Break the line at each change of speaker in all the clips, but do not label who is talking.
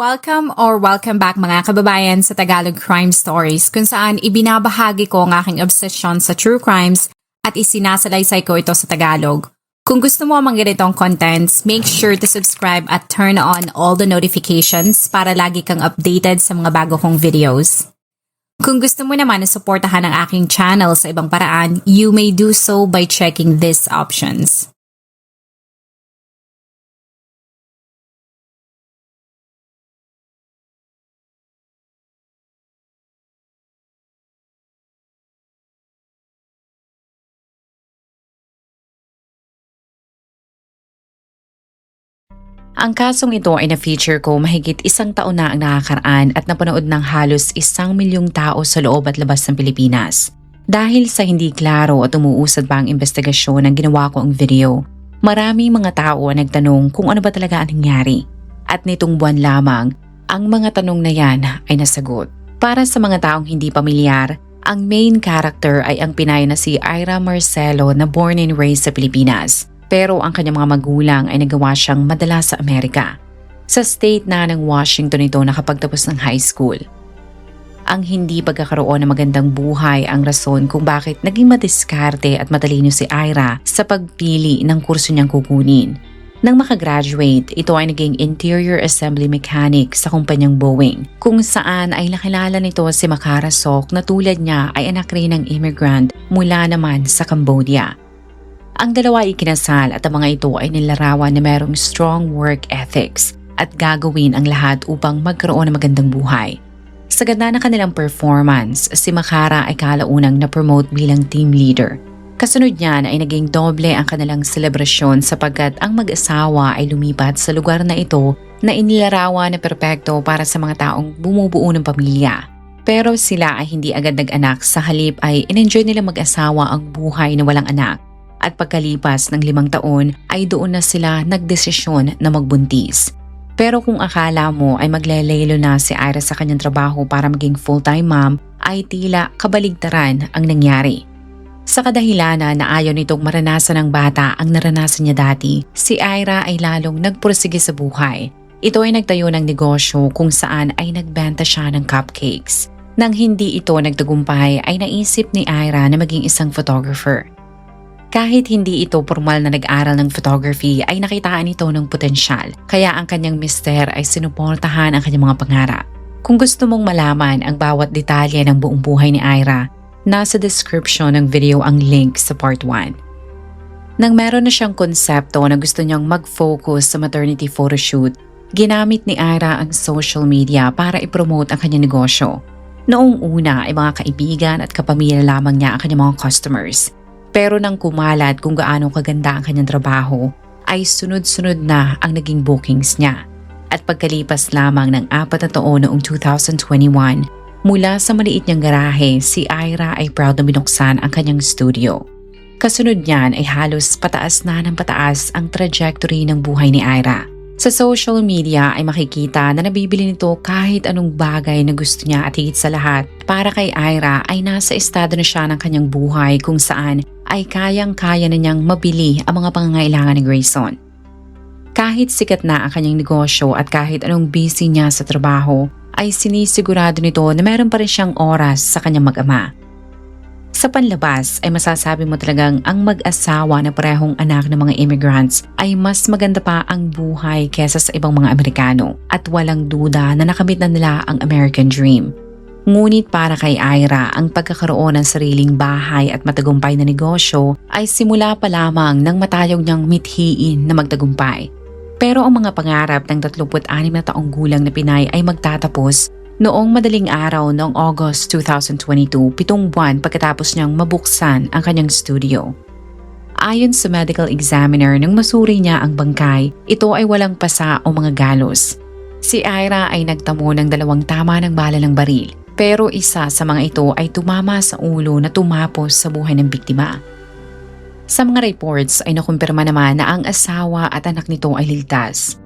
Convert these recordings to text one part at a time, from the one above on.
Welcome back mga kababayan sa Tagalog Crime Stories kung saan ibinabahagi ko ang aking obsession sa true crimes at isinasalaysay ko ito sa Tagalog. Kung gusto mo ang mga ganitong contents, make sure to subscribe at turn on all the notifications para lagi kang updated sa mga bago kong videos. Kung gusto mo naman na suportahan ang aking channel sa ibang paraan, you may do so by checking these options. Ang kasong ito ay na-feature ko mahigit isang taon na ang nakakaraan at napanood ng halos 1,000,000 tao sa loob at labas ng Pilipinas. Dahil sa hindi klaro at umuusad pa ang investigasyon ng ginawa ko ang video, maraming mga tao ang nagtanong kung ano ba talaga ang nangyari. At nitong buwan lamang, ang mga tanong na yan ay nasagot. Para sa mga taong hindi pamilyar, ang main character ay ang Pinay na si Ira Marcelo na born and raised sa Pilipinas. Pero ang kanyang mga magulang ay nagawa siyang madala sa Amerika. Sa state na ng Washington ito nakapagtapos ng high school. Ang hindi pagkakaroon ng magandang buhay ang rason kung bakit naging madiskarte at matalino si Ira sa pagpili ng kurso niyang kukunin. Nang makagraduate, ito ay naging interior assembly mechanic sa kumpanyang Boeing, kung saan ay nakilala nito si Makara Sok na tulad niya ay anak rin ng immigrant mula naman sa Cambodia. Ang dalawa ay kinasal at ang mga ito ay nilarawan na mayroong strong work ethics at gagawin ang lahat upang magkaroon ng magandang buhay. Sa ganda ng kanilang performance, si Makara ay kalaunang na-promote bilang team leader. Kasunod niyan ay naging doble ang kanilang selebrasyon sapagkat ang mag-asawa ay lumipat sa lugar na ito na inilarawan na perpekto para sa mga taong bumubuo ng pamilya. Pero sila ay hindi agad nag-anak, sa halip ay in-enjoy nila mag-asawa ang buhay na walang anak. At pagkalipas ng 5 taon ay doon na sila nagdesisyon na magbuntis. Pero kung akala mo ay maglelelo na si Ira sa kanyang trabaho para maging full-time mom, ay tila kabaligtaran ang nangyari. Sa kadahilanan na ayaw nitong maranasan ng bata ang naranasan niya dati, si Ira ay lalong nagpursige sa buhay. Ito ay nagtayo ng negosyo kung saan ay nagbenta siya ng cupcakes. Nang hindi ito nagtagumpay ay naisip ni Ira na maging isang photographer. Kahit hindi ito formal na nag-aral ng photography ay nakitaan ito ng potensyal, kaya ang kanyang mister ay sinuportahan ang kanyang mga pangarap. Kung gusto mong malaman ang bawat detalye ng buong buhay ni Ira, nasa description ng video ang link sa part 1. Nang meron na siyang konsepto na gusto niyang mag-focus sa maternity photoshoot, ginamit ni Ira ang social media para i-promote ang kanyang negosyo. Noong una ay mga kaibigan at kapamilya lamang niya ang kanyang mga customers. Pero nang kumalat kung gaano kaganda ang kanyang trabaho, ay sunod-sunod na ang naging bookings niya. At pagkalipas lamang ng 4 na taon noong 2021, mula sa maliit niyang garahe, si Ira ay proud na binuksan ang kanyang studio. Kasunod niyan ay halos pataas na ng pataas ang trajectory ng buhay ni Ira. Sa social media ay makikita na nabibili nito kahit anong bagay na gusto niya at higit sa lahat. Para kay Ira ay nasa estado na siya ng kanyang buhay kung saan ay kayang-kaya na niyang mabili ang mga pangangailangan ni Grayson. Kahit sikat na ang kanyang negosyo at kahit anong busy niya sa trabaho, ay sinisigurado nito na meron pa rin siyang oras sa kanyang mag-ama. Sa panlabas ay masasabi mo talagang ang mag-asawa na parehong anak ng mga immigrants ay mas maganda pa ang buhay kesa sa ibang mga Amerikano at walang duda na nakamit na nila ang American Dream. Ngunit para kay Ira, ang pagkakaroon ng sariling bahay at matagumpay na negosyo ay simula pa lamang ng matayog niyang mithiin na magtagumpay. Pero ang mga pangarap ng 36 na taong gulang na Pinay ay magtatapos noong madaling araw noong August 2022, 7 buwan pagkatapos niyang mabuksan ang kanyang studio. Ayon sa medical examiner nang masuri niya ang bangkay, ito ay walang pasa o mga galos. Si Ira ay nagtamo ng 2 tama ng bala ng baril. Pero isa sa mga ito ay tumama sa ulo na tumapos sa buhay ng biktima. Sa mga reports ay nakumpirma naman na ang asawa at anak nito ay ligtas.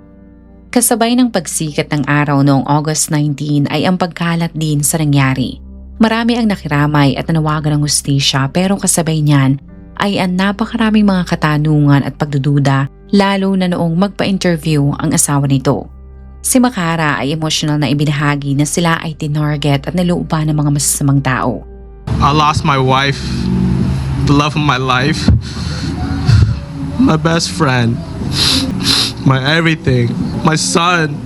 Kasabay ng pagsikat ng araw noong August 19 ay ang pagkalat din sa nangyari. Marami ang nakiramay at nanawagan ng hustisya pero kasabay niyan ay ang napakaraming mga katanungan at pagdududa lalo na noong magpa-interview ang asawa nito. Si Makara ay emosyonal na ibinahagi na sila ay tinarget at nalooban ng mga masasamang tao.
I lost my wife, the love of my life, my best friend, my everything, my son.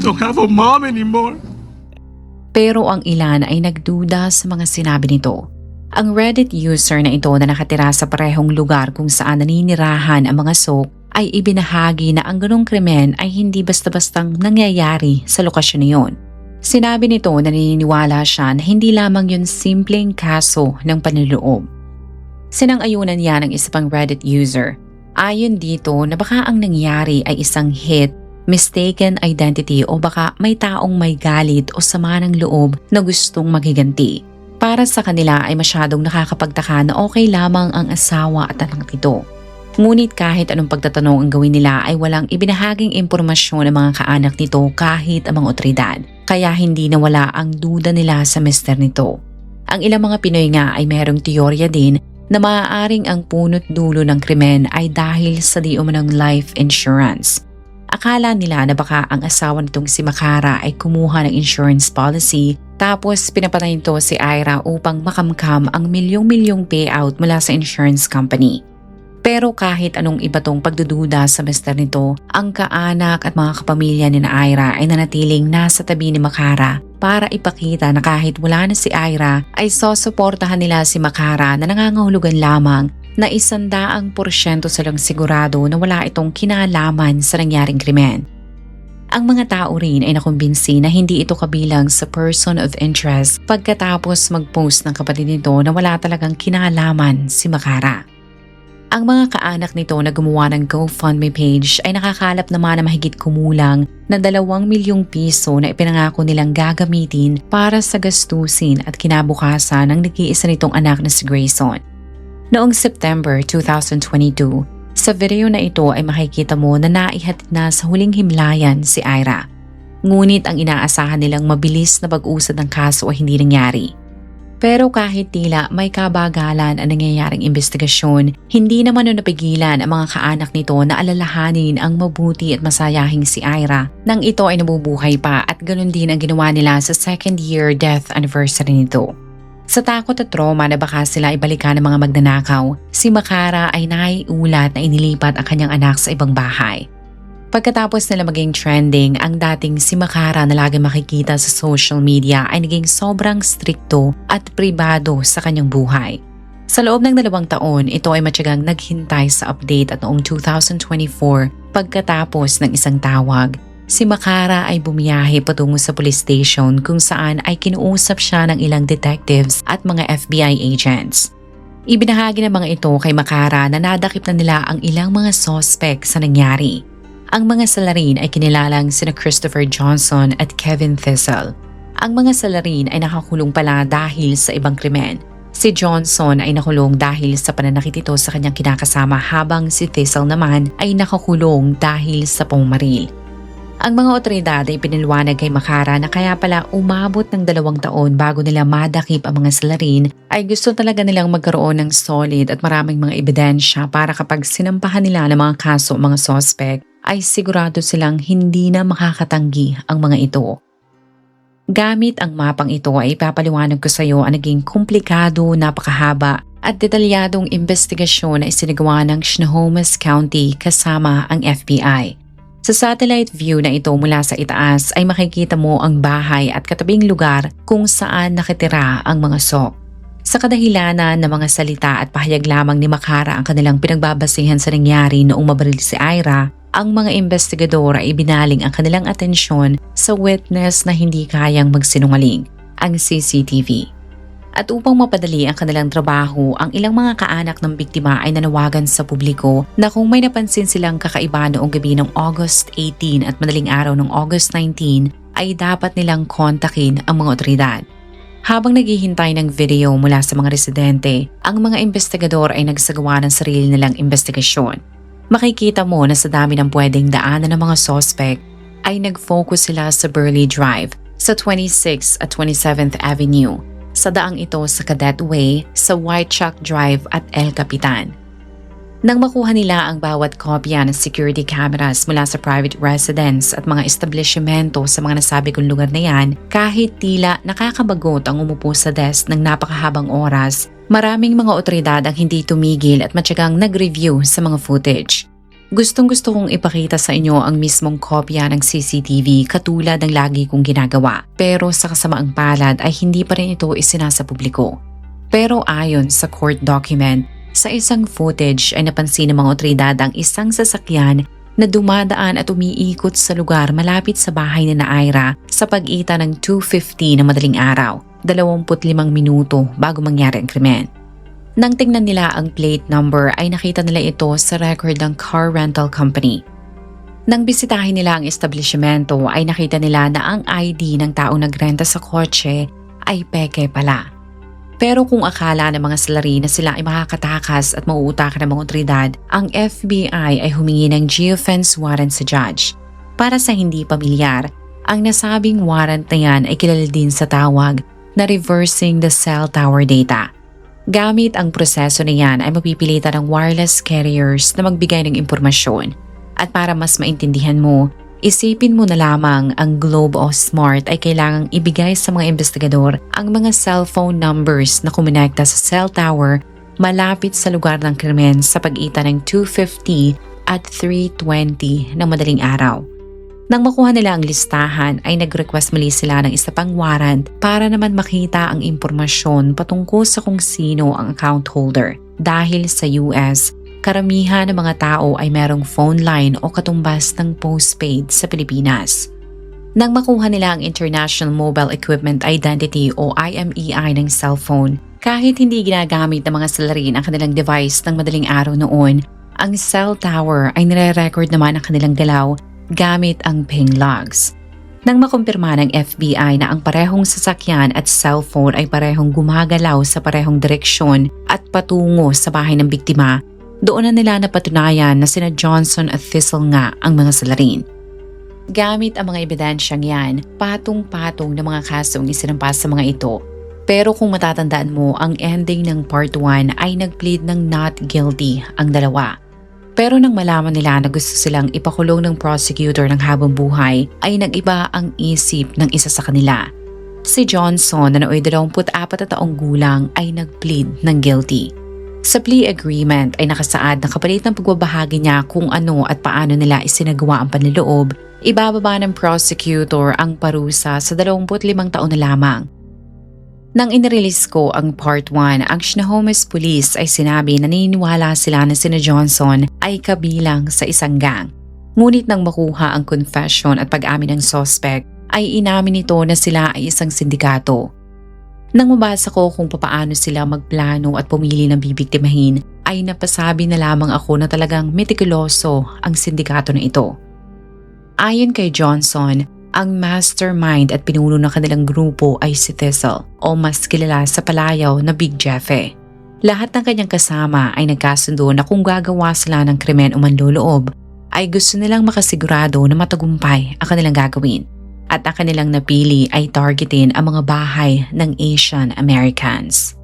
Don't have a mom anymore.
Pero ang ilan ay nagduda sa mga sinabi nito. Ang Reddit user na ito na nakatira sa parehong lugar kung saan naninirahan ang mga Sok ay ibinahagi na ang ganong krimen ay hindi basta-bastang nangyayari sa lokasyon na yun. Sinabi nito na naniniwala siya na hindi lamang yun simpleng kaso ng panloloob. Sinang-ayunan niya ng isa pang Reddit user. Ayon dito na baka ang nangyari ay isang hit, mistaken identity o baka may taong may galit o sama ng loob na gustong maghiganti. Para sa kanila ay masyadong nakakapagtaka na okay lamang ang asawa at anak nito. Ngunit kahit anong pagtatanong ang gawin nila ay walang ibinahaging impormasyon ng mga kaanak nito kahit ang mga otoridad. Kaya hindi nawala ang duda nila sa mister nito. Ang ilang mga Pinoy nga ay merong teorya din na maaaring ang punot dulo ng krimen ay dahil sa di umanong life insurance. Akala nila na baka ang asawa nitong si Makara ay kumuha ng insurance policy tapos pinapatay nito si Ira upang makamkam ang milyong-milyong payout mula sa insurance company. Pero kahit anong iba tong pagdududa sa mister nito, ang kaanak at mga kapamilya ni Ira ay nanatiling nasa tabi ni Makara para ipakita na kahit wala na si Ira ay sosuportahan nila si Makara na nangangahulugan lamang na 100% silang sigurado na wala itong kinalaman sa nangyaring krimen. Ang mga tao rin ay nakumbinsi na hindi ito kabilang sa person of interest pagkatapos mag-post ng kapatid nito na wala talagang kinalaman si Makara. Ang mga kaanak nito na gumawa ng GoFundMe page ay nakakalap naman na mahigit kumulang na 2 milyong piso na ipinangako nilang gagamitin para sa gastusin at kinabukasan ng nag-iisa nitong anak na si Grayson. Noong September 2022, sa video na ito ay makikita mo na naihatid na sa huling himlayan si Ira. Ngunit ang inaasahan nilang mabilis na pag-usad ng kaso ay hindi nangyari. Pero kahit tila may kabagalan ang nangyayaring investigasyon, hindi naman napigilan ang mga kaanak nito na alalahanin ang mabuti at masayahing si Ira nang ito ay nabubuhay pa at ganoon din ang ginawa nila sa 2nd year death anniversary nito. Sa takot at trauma na baka sila ibalikan ng mga magnanakaw, si Makara ay naiulat na inilipat ang kanyang anak sa ibang bahay. Pagkatapos nila maging trending, ang dating si Makara na lagi makikita sa social media ay naging sobrang strikto at pribado sa kanyang buhay. Sa loob ng 2 taon, ito ay matyagang naghintay sa update at noong 2024, pagkatapos ng isang tawag, si Makara ay bumiyahe patungo sa police station kung saan ay kinuusap siya ng ilang detectives at mga FBI agents. Ibinahagi ng mga ito kay Makara na nadakip na nila ang ilang mga suspect sa nangyari. Ang mga salarin ay kinilalang sina Christopher Johnson at Kevin Thistle. Ang mga salarin ay nakakulong pala dahil sa ibang krimen. Si Johnson ay nakulong dahil sa pananakit ito sa kanyang kinakasama habang si Thistle naman ay nakakulong dahil sa pangmaril. Ang mga otoridad ay piniliwanag kay Makara na kaya pala umabot ng 2 taon bago nila madakip ang mga salarin ay gusto talaga nilang magkaroon ng solid at maraming mga ebidensya para kapag sinampahan nila ng mga kaso mga suspect ay sigurado silang hindi na makakatanggi ang mga ito. Gamit ang mapang ito ay ipapaliwanag ko sa iyo ang naging komplikado, napakahaba at detalyadong investigasyon na isinagawa ng Snohomish County kasama ang FBI. Sa satellite view na ito mula sa itaas ay makikita mo ang bahay at katabing lugar kung saan nakitira ang mga Sok. Sa kadahilanan ng mga salita at pahayag lamang ni Makara ang kanilang pinagbabasihan sa nangyari noong mabaril si Ira, ang mga investigador ay ibinaling ang kanilang atensyon sa witness na hindi kayang magsinungaling, ang CCTV. At upang mapadali ang kanilang trabaho, ang ilang mga kaanak ng biktima ay nanawagan sa publiko na kung may napansin silang kakaiba noong gabi ng August 18 at madaling araw ng August 19 ay dapat nilang kontakin ang mga otoridad. Habang naghihintay ng video mula sa mga residente, ang mga investigador ay nagsagawa ng sarili nilang investigasyon. Makikita mo na sa dami ng pwedeng daanan ng mga suspect ay nag-focus sila sa Burley Drive, sa 26th at 27th Avenue, sa daang ito sa Cadet Way, sa White Chalk Drive at El Capitan. Nang makuha nila ang bawat kopya ng security cameras mula sa private residence at mga establishmento sa mga nasabi kong lugar na yan, kahit tila nakakabagot ang umupo sa desk ng napakahabang oras, maraming mga otoridad ang hindi tumigil at matyagang nag-review sa mga footage. Gustong-gusto kong ipakita sa inyo ang mismong kopya ng CCTV katulad ng lagi kong ginagawa, pero sa kasamaang palad ay hindi pa rin ito isinasa publiko. Pero ayon sa court document, sa isang footage ay napansin ng mga otoridad ang isang sasakyan na dumadaan at umiikot sa lugar malapit sa bahay ni Ira sa pagitan ng 2:50 ng madaling araw, 25 minuto bago mangyari ang krimen. Nang tingnan nila ang plate number ay nakita nila ito sa record ng car rental company. Nang bisitahin nila ang establishmento ay nakita nila na ang ID ng taong nagrenta sa kotse ay peke pala. Pero kung akala ng mga salari na sila ay makakatakas at mauutakan ng mga otoridad, ang FBI ay humingi ng geofence warrant sa judge. Para sa hindi pamilyar, ang nasabing warrant na yan ay kilala din sa tawag na reversing the cell tower data. Gamit ang proseso na yan ay mapipilitan ng wireless carriers na magbigay ng impormasyon. At para mas maintindihan mo, isipin mo na lamang ang Globe o Smart ay kailangang ibigay sa mga investigador ang mga cellphone numbers na kumonekta sa cell tower malapit sa lugar ng krimen sa pagitan ng 2:50 at 3:20 ng madaling araw. Nang makuha nila ang listahan ay nag-request muli sila ng isa pang warrant para naman makita ang impormasyon patungkol sa kung sino ang account holder. Dahil sa US, karamihan ng mga tao ay merong phone line o katumbas ng postpaid sa Pilipinas. Nang makuha nila ang International Mobile Equipment Identity o IMEI ng cellphone, kahit hindi ginagamit ng mga salarin ang kanilang device ng madaling araw noon, ang cell tower ay nire-record naman ang kanilang galaw gamit ang ping logs. Nang makumpirma ng FBI na ang parehong sasakyan at cellphone ay parehong gumagalaw sa parehong direksyon at patungo sa bahay ng biktima, doon na nila napatunayan na sina Johnson at Thistle nga ang mga salarin. Gamit ang mga ebidensyang yan, patong-patong ng mga kasong isinampas sa mga ito. Pero kung matatandaan mo, ang ending ng part 1 ay nag-plead ng not guilty ang dalawa. Pero nang malaman nila na gusto silang ipakulong ng prosecutor ng habang buhay, ay nag-iba ang isip ng isa sa kanila. Si Johnson na nooy 24 na taong gulang ay nag-plead ng guilty. Sa plea agreement ay nakasaad na kapalit ng pagbabahagi niya kung ano at paano nila isinagawa ang panloloob, ibababa ng prosecutor ang parusa sa 25 taon na lamang. Nang inirelease ko ang part 1, ang Snohomish Police ay sinabi na naniniwala sila na sina Johnson ay kabilang sa isang gang. Ngunit nang makuha ang confession at pag-amin ng suspect, ay inamin nito na sila ay isang sindikato. Nang mabasa ko kung papaano sila magplano at pumili ng bibiktimahin, ay napasabi na lamang ako na talagang metikuloso ang sindikato na ito. Ayon kay Johnson, ang mastermind at pinuno ng kanilang grupo ay si Thistle o mas kilala sa palayaw na Big Jeffe. Lahat ng kanyang kasama ay nagkasundo na kung gagawa sila ng krimen o manloloob ay gusto nilang makasigurado na matagumpay ang kanilang gagawin at ang kanilang napili ay targetin ang mga bahay ng Asian Americans.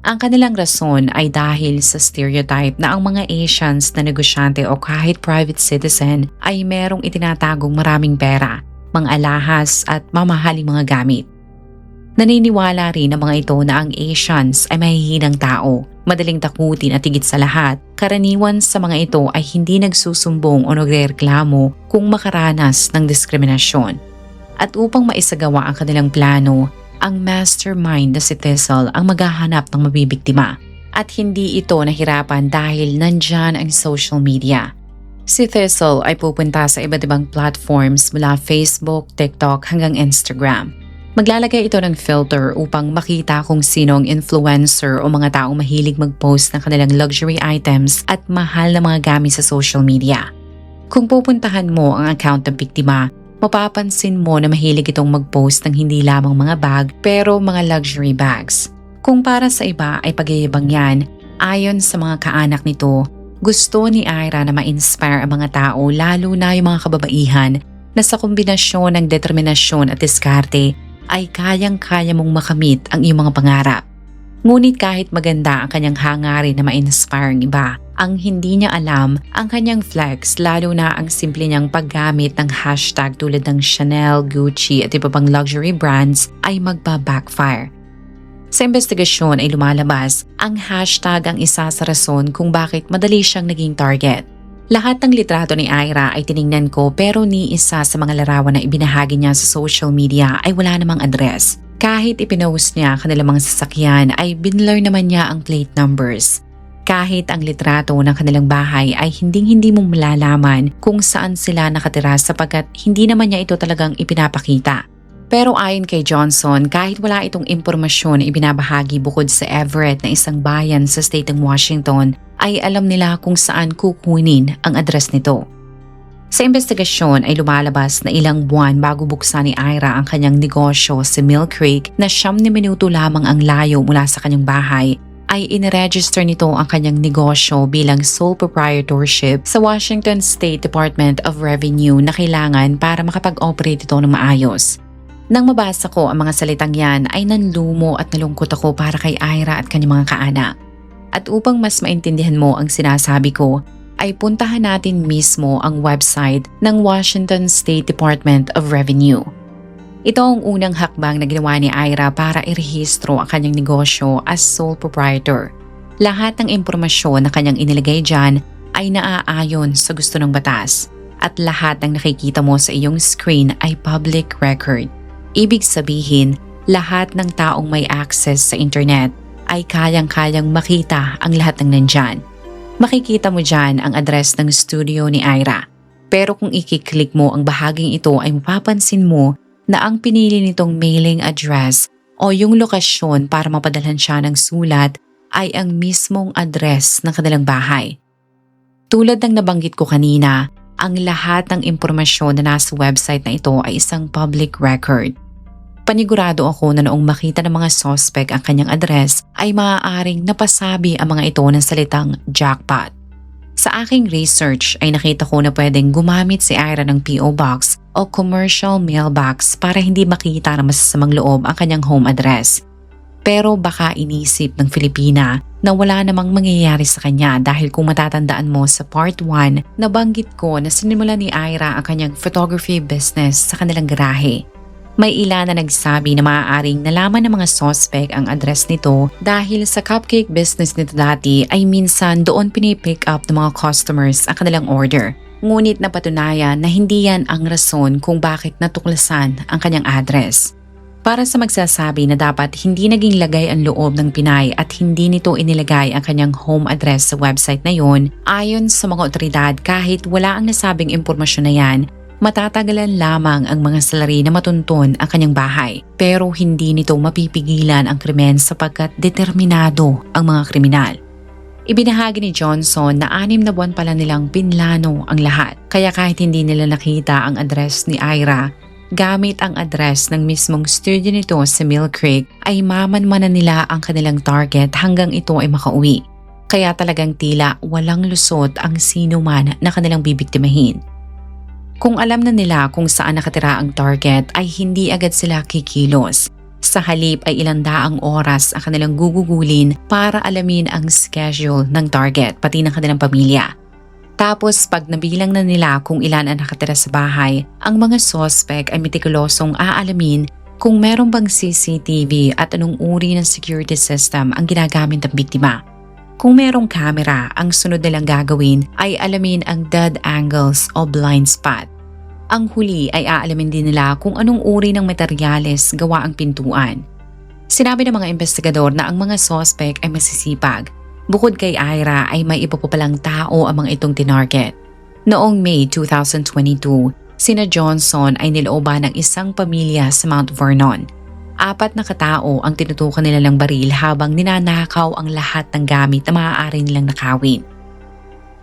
Ang kanilang rason ay dahil sa stereotype na ang mga Asians na negosyante o kahit private citizen ay merong itinatagong maraming pera, mga alahas at mamahaling mga gamit. Naniniwala rin ang mga ito na ang Asians ay mahihinang tao, madaling takutin at higit sa lahat, karaniwan sa mga ito ay hindi nagsusumbong o nagrereklamo kung makaranas ng diskriminasyon. At upang maisagawa ang kanilang plano, ang mastermind na si Thistle ang maghahanap ng mabibiktima. At hindi ito nahirapan dahil nandyan ang social media. Si Thistle ay pupunta sa iba't ibang platforms mula Facebook, TikTok hanggang Instagram. Maglalagay ito ng filter upang makita kung sino ang influencer o mga taong mahilig mag-post ng kanilang luxury items at mahal na mga gamit sa social media. Kung pupuntahan mo ang account ng biktima, mapapansin mo na mahilig itong mag-post ng hindi lamang mga bag pero mga luxury bags. Kung para sa iba ay pagyayabang yan, ayon sa mga kaanak nito, gusto ni Ira na ma-inspire ang mga tao lalo na yung mga kababaihan na sa kombinasyon ng determinasyon at diskarte ay kayang-kaya mong makamit ang iyong mga pangarap. Ngunit kahit maganda ang kanyang hangarin na ma-inspire ang iba, ang hindi niya alam ang kanyang flex, lalo na ang simple niyang paggamit ng hashtag tulad ng Chanel, Gucci at iba pang luxury brands ay magba-backfire. Sa investigasyon ay lumalabas, ang hashtag ang isa sa rason kung bakit madali siyang naging target. Lahat ng litrato ni Ira ay tiningnan ko pero ni isa sa mga larawan na ibinahagi niya sa social media ay wala namang address. Kahit ipinost niya kanilang mga sasakyan ay binlur naman niya ang plate numbers. Kahit ang litrato ng kanilang bahay ay hindi mo malalaman kung saan sila nakatira sapagkat hindi naman niya ito talagang ipinapakita. Pero ayon kay Johnson, kahit wala itong impormasyon na ibinabahagi bukod sa Everett na isang bayan sa state ng Washington, ay alam nila kung saan kukunin ang address nito. Sa investigasyon ay lumalabas na ilang buwan bago buksan ni Ira ang kanyang negosyo sa Mill Creek na 9 minuto lamang ang layo mula sa kanyang bahay, ay iniregister nito ang kanyang negosyo bilang sole proprietorship sa Washington State Department of Revenue na kailangan para makapag-operate ito ng maayos. Nang mabasa ko ang mga salitang yan ay nanlumo at nalungkot ako para kay Ira at kanyang mga kaanak. At upang mas maintindihan mo ang sinasabi ko, ay puntahan natin mismo ang website ng Washington State Department of Revenue. Ito ang unang hakbang na ginawa ni Ira para irehistro ang kanyang negosyo as sole proprietor. Lahat ng impormasyon na kanyang inilagay dyan ay naaayon sa gusto ng batas at lahat ng nakikita mo sa iyong screen ay public record. Ibig sabihin, lahat ng taong may access sa internet ay kayang-kayang makita ang lahat ng nandyan. Makikita mo dyan ang address ng studio ni Ira. Pero kung i-click mo ang bahaging ito ay mapapansin mo na ang pinili nitong mailing address o yung lokasyon para mapadalhan siya ng sulat ay ang mismong address ng kanilang bahay. Tulad ng nabanggit ko kanina, ang lahat ng impormasyon na nasa website na ito ay isang public record. Panigurado ako na noong makita ng mga suspect ang kanyang address ay maaaring napasabi ang mga ito ng salitang jackpot. Sa aking research ay nakita ko na pwedeng gumamit si Ira ng P.O. Box o commercial mailbox para hindi makita ng masasamang loob ang kanyang home address. Pero baka inisip ng Filipina na wala namang mangyayari sa kanya dahil kung matatandaan mo sa part 1, nabanggit ko na sinimula ni Ira ang kanyang photography business sa kanilang garahe. May ilan na nagsabi na maaaring nalaman ng mga suspect ang address nito dahil sa cupcake business nito dati ay minsan doon pinipick up ng mga customers ang kanilang order. Ngunit napatunayan na hindi yan ang rason kung bakit natuklasan ang kanyang address. Para sa magsasabi na dapat hindi naging lagay ang loob ng Pinay at hindi nito inilagay ang kanyang home address sa website na yon, ayon sa mga otoridad kahit wala ang nasabing impormasyon na yan, matatagalan lamang ang mga salari na matuntun ang kanyang bahay pero hindi nito mapipigilan ang krimen sapagkat determinado ang mga kriminal. Ibinahagi ni Johnson na 6 na buwan pala nilang pinlano ang lahat kaya kahit hindi nila nakita ang address ni Ira, gamit ang address ng mismong studio nito sa Mill Creek ay mamanmanan nila ang kanilang target hanggang ito ay makauwi. Kaya talagang tila walang lusot ang sino man na kanilang bibiktimahin. Kung alam na nila kung saan nakatira ang target ay hindi agad sila kikilos. Sa halip ay ilang daang oras ang kanilang gugugulin para alamin ang schedule ng target pati ng kanilang pamilya. Tapos pag nabilang na nila kung ilan ang nakatira sa bahay, ang mga suspect ay metikulosong aalamin kung meron bang CCTV at anong uri ng security system ang ginagamit ng biktima. Kung merong camera, ang sunod nilang gagawin ay alamin ang dead angles o blind spot. Ang huli ay aalamin din nila kung anong uri ng materyales gawa ang pintuan. Sinabi ng mga investigador na ang mga suspect ay masisipag. Bukod kay Ira ay may iba pa palang tao ang mga itong tinarget. Noong May 2022, sina Johnson ay nilooban ng isang pamilya sa Mount Vernon. 4 na katao ang tinutukan nila ng baril habang ninanakaw ang lahat ng gamit na maaari nilang nakawin.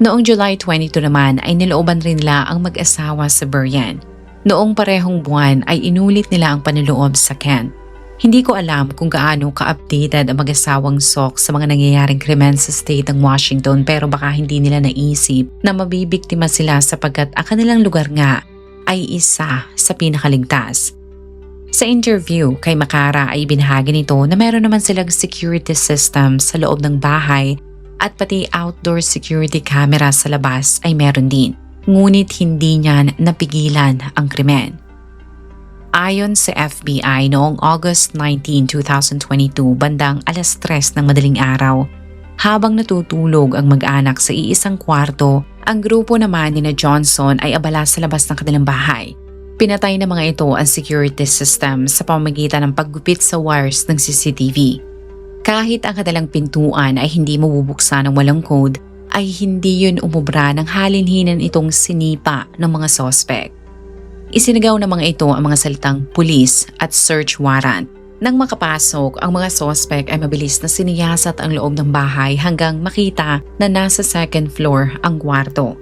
Noong July 22 naman ay nilooban rin nila ang mag-asawa sa Buryan. Noong parehong buwan ay inulit nila ang panloob sa Kent. Hindi ko alam kung gaano ka-updated ang mag-asawang Sok sa mga nangyayaring krimen sa state ng Washington pero baka hindi nila naisip na mabibiktima sila sapagkat ang kanilang lugar nga ay isa sa pinakaligtas. Sa interview kay Makara ay binahagi nito na meron naman silang security system sa loob ng bahay at pati outdoor security camera sa labas ay meron din. Ngunit hindi niyan napigilan ang krimen. Ayon sa FBI noong August 19, 2022 bandang 3:00 ng madaling araw, habang natutulog ang mag-anak sa iisang kwarto, ang grupo naman ni Johnson ay abala sa labas ng kanilang bahay. Pinatay ng mga ito ang security system sa pamamagitan ng paggupit sa wires ng CCTV. Kahit ang kanilang pintuan ay hindi mabubuksan ng walang code, ay hindi yun umubra ng halinhinan itong sinipa ng mga sospek. Isinagaw ng mga ito ang mga salitang pulis at search warrant. Nang makapasok, ang mga sospek ay mabilis na siniyasat ang loob ng bahay hanggang makita na nasa second floor ang kwarto.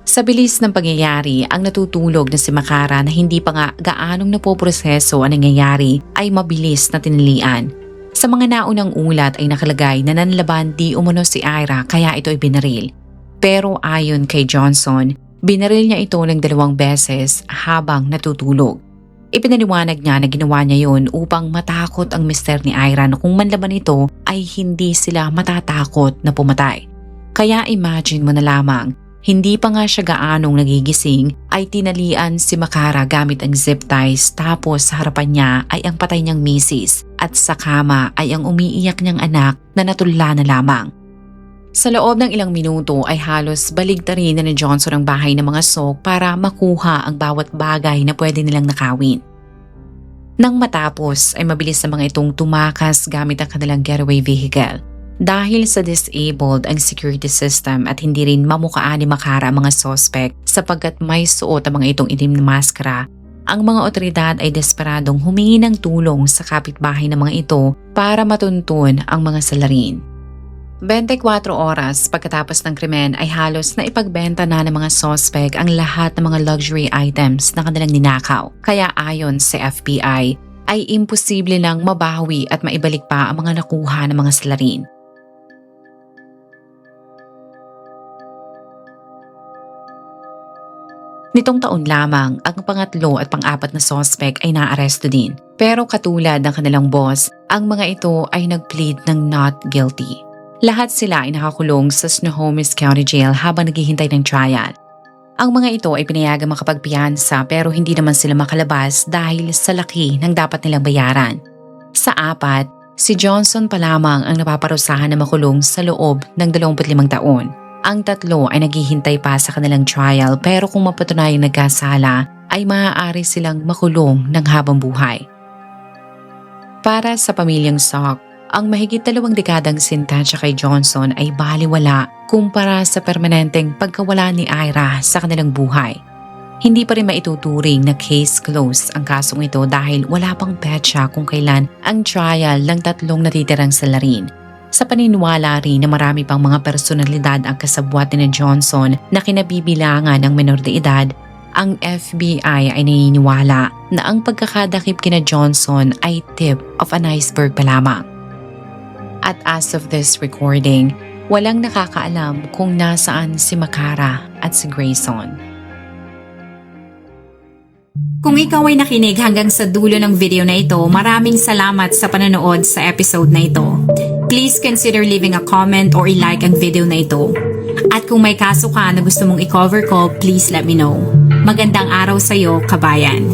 Sa bilis ng pangyayari, ang natutulog na si Makara na hindi pa nga gaanong napoproseso ang nangyayari ay mabilis na tinilian. Sa mga naunang ulat ay nakalagay na nanlaban di umano si Ira kaya ito ay binaril. Pero ayon kay Johnson, binaril niya ito ng 2 beses habang natutulog. Ipinaliwanag niya na ginawa niya yun upang matakot ang mister ni Ira na kung manlaban ito ay hindi sila matatakot na pumatay. Kaya imagine mo na lamang, hindi pa nga siya gaanong nagigising ay tinalian si Makara gamit ang zip ties tapos sa harapan niya ay ang patay niyang misis at sa kama ay ang umiiyak niyang anak na natulala na lamang. Sa loob ng ilang minuto ay halos baligtarin na ni Johnson ang bahay ng mga sok para makuha ang bawat bagay na pwede nilang nakawin. Nang matapos ay mabilis na mga itong tumakas gamit ang kanilang getaway vehicle. Dahil sa disabled ang security system at hindi rin mamukhaan ni Makara ang mga suspect sapagkat may suot ang mga itong itim na maskara, ang mga otoridad ay desperadong humingi ng tulong sa kapitbahay ng mga ito para matuntun ang mga salarin. 24 oras pagkatapos ng krimen ay halos na ipagbenta na ng mga suspect ang lahat ng mga luxury items na kanilang ninakaw. Kaya ayon sa FBI ay imposible nang mabawi at maibalik pa ang mga nakuha ng mga salarin. Nitong taon lamang, ang pangatlo at pang-4 na suspect ay naaresto din. Pero katulad ng kanilang boss, ang mga ito ay nag-plead ng not guilty. Lahat sila ay nakakulong sa Snohomish County Jail habang naghihintay ng trial. Ang mga ito ay pinayagang makapagpiyansa pero hindi naman sila makalabas dahil sa laki ng dapat nilang bayaran. Sa 4, si Johnson pa lamang ang napaparusahan na makulong sa loob ng 25 taon. Ang 3 ay naghihintay pa sa kanilang trial pero kung mapatunayang nagkasala ay maaari silang makulong ng habang buhay. Para sa pamilyang Sok, ang mahigit 2 dekadang sintensya kay Johnson ay baliwala kumpara sa permanenteng pagkawala ni Ira sa kanilang buhay. Hindi pa rin maituturing na case closed ang kasong ito dahil wala pang petsa kung kailan ang trial ng 3 natitirang salarin. Sa paniniwala rin na marami pang mga personalidad ang kasabwat ni Johnson na kinabibilangan ng menor de edad, ang FBI ay naniniwala na ang pagkakadakip kina Johnson ay tip of an iceberg pa lamang. At as of this recording, walang nakakaalam kung nasaan si Makara at si Grayson. Kung ikaw ay nakinig hanggang sa dulo ng video na ito, maraming salamat sa panonood sa episode na ito. Please consider leaving a comment or i-like ang video na ito. At kung may kaso ka na gusto mong i-cover ko, please let me know. Magandang araw sa iyo, kabayan.